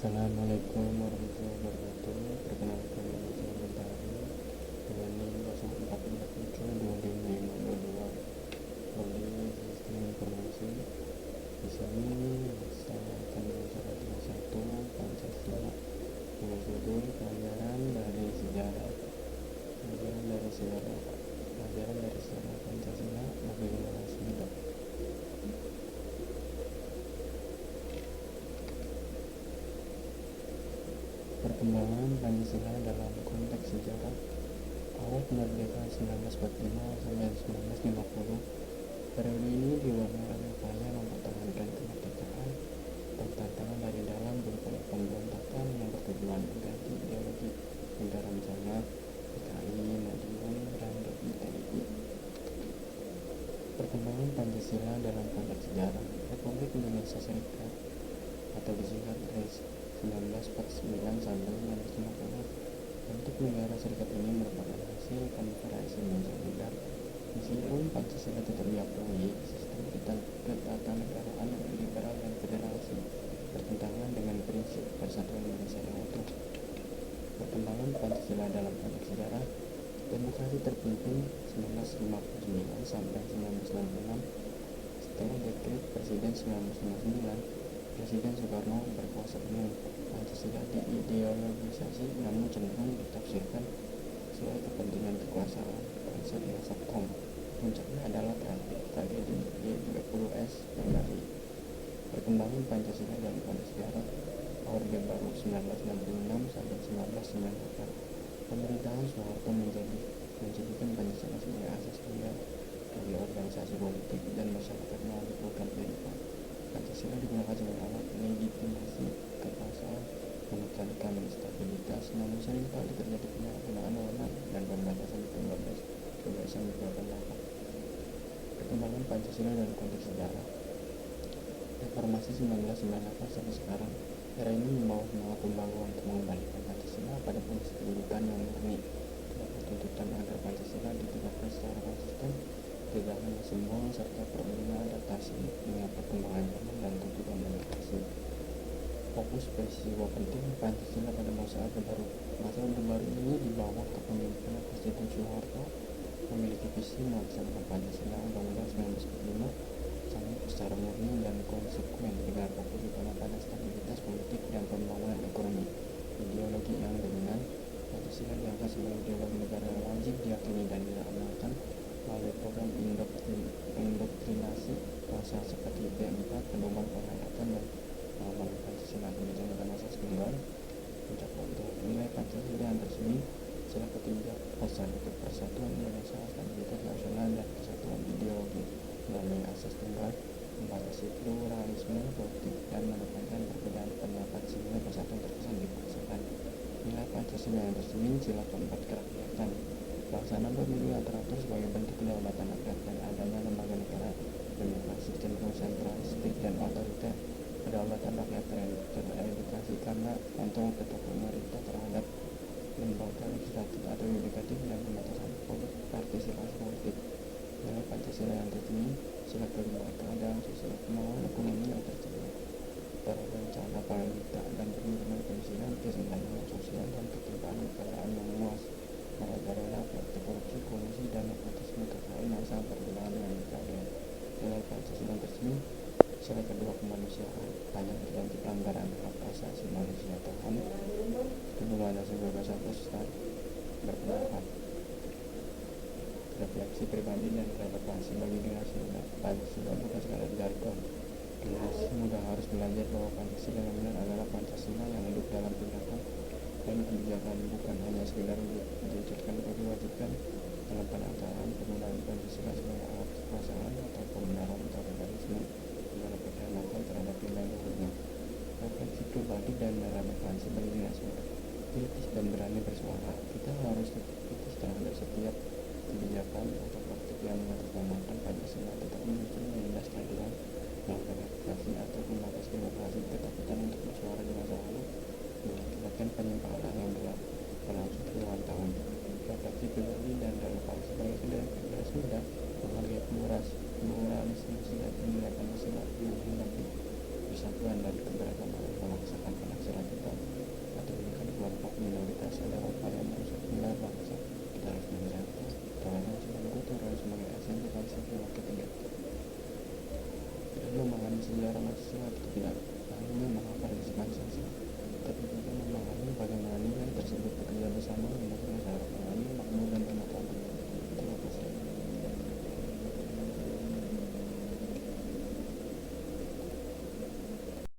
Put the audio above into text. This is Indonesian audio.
Assalamualaikum warahmatullahi wabarakatuh. Perkenalkan nama saya Mentari dengan NIM 04472552 prodi Sistem Informasi. Di sini saya akan mencoba kelas 1 Pancasila dengan judul pelajaran dari sejarah. Pelajaran dari sejarah Pancasila bagi generasi muda. Perkembangan Pancasila dalam konteks sejarah. Awal kemerdekaan 1945 sampai 1950, periode ini diwarnai oleh upaya mempertahankan kemerdekaan dan tantangan dari dalam berupa pemberontakan yang bertujuan mengganti ideologi negara misalnya PKI, Madiun, dan DITI. Perkembangan Pancasila dalam konteks sejarah. Republik Indonesia Serikat atau disingkat RIS 1949 sampai 1950. Bentuk negara serikat ini merupakan hasil konferensi Meja. Meskipun Pancasila tetap diakui, sistem ketatanegaraan yang liberal dan federasi bertentangan dengan prinsip persatuan Indonesia yang utuh. Perkembangan Pancasila dalam konteks sejarah. Demokrasi terpimpin 1959 sampai 1966. Setelah dekret Presiden 1999, Presiden Soekarno berkuasa penuh. Pancasila diideologisasi namun cenderung ditafsirkan sesuai kepentingan kekuasaan. Konsep yang Sabtom. Puncaknya adalah tragedi G30S Bali. Perkembangan Pancasila dalam konteks sejarah. Orde Baru 1966 sampai 1998. Pemerintahan Soeharto menjadikan Pancasila sebagai asas tunggal bagi organisasi politik dan masyarakat melalui program kehidupan. Pancasila digunakan sebagai alat legitimasi kekuasaan, menekankan stabilitas, namun seringkali terjadi penyalahgunaan wewenang dan pembatasan kebebasan berpendapat. Perkembangan Pancasila dalam konteks sejarah. Reformasi 1998 sampai sekarang. Era ini membawa semangat pembaruan untuk mengembalikan Pancasila pada fungsi kedudukan yang murni. Tuntutan agar Pancasila ditegakkan secara konsisten, tidak hanya simbol serta perlunya adaptasi dengan perkembangan zaman dan tuntutan demokrasi. Fokus peristiwa penting Pancasila pada masa Orde Baru. Masa Orde Baru ini di bawah kepemimpinan Presiden Soeharto memiliki visi melaksanakan Pancasila Undang-Undang 1945 secara murni dan konsekuen dengan fokus utama pada stabilitas politik dan pembangunan ekonomi. Ideologi yang dominan, Pancasila dianggap sebagai ideologi negara yang wajib diyakini dan diamalkan melalui program indoktrinasi massa seperti P4, pedoman penghayatan dan pengamalan Pancasila. Kebijakan dan asas tunggal. Puncak waktu nilai Pancasila yang resmi. Sila ketiga, persatuan Indonesia, stabilitas nasional dan kesatuan ideologi melalui asas tunggal, membatasi pluralisme politik dan menekankan perbedaan pendapat sehingga persatuan terkesan dipaksakan. Nilai Pancasila yang resmi. Sila keempat, kerakyatan. Pelaksanaan pemilu yang teratur sebagai bentuk kedaulatan rakyat dan adanya lembaga negara demokrasi cenderung sentralistik dan otoriter. Kedaulatan rakyat teredukasi karena kontrol tetap pemerintah terhadap lembaga legislatif atau yudikatif dan pembatasan partisipasi politik. Nilai Pancasila yang resmi. Sila kelima, keadaan sosial, kemauan ekonomi yang terencana paralita dan penurunan kemiskinan, kesenjangan sosial dan ketimpangan kekayaan yang luas, merajalela praktik korupsi, kolusi dan nepotisme KKN yang sangat berhubungan dengan keadaan. Nilai Pancasila resmi. Sila kedua, kemanusiaan. Hanya terjadi pelanggaran hak asasi manusia Tuhan, kebebasan kebebasan bersifat berpendapat, refleksi pribadi dan relevansi bagi generasi muda. Pancasila bukan sekadar jargon. Generasi muda harus belajar bahwa Pancasila yang benar adalah Pancasila yang hidup dalam tindakan dan kebijakan, bukan hanya sekedar diucapkan atau diwajibkan dalam penataran. Penggunaan Pancasila sebagai alat kekuasaan atau pembenaran otoritarisme adalah pengkhianatan terhadap nilai luhurnya. Refleksi pribadi dan relevansi bagi generasi muda. Kritis dan berani bersuara. Kita harus kritis terhadap setiap kebijakan atau praktik yang mengatasnamakan Pancasila, tetapi justru menindas keadilan, melakukan refleksi atau membatas demokrasi. Ketakutan untuk bersuara di masa lalu mengakibatkan penyimpangan yang berlangsung puluhan tahun. Refleksi pribadi dan relevansi bagi generasi muda. Menghargai pluralisme nilai Pancasila yang menghendaki persatuan dan keberagaman, memaksakan penafsiran waktu ketiga itu. Dan memahami sejarah Nazi itu tidak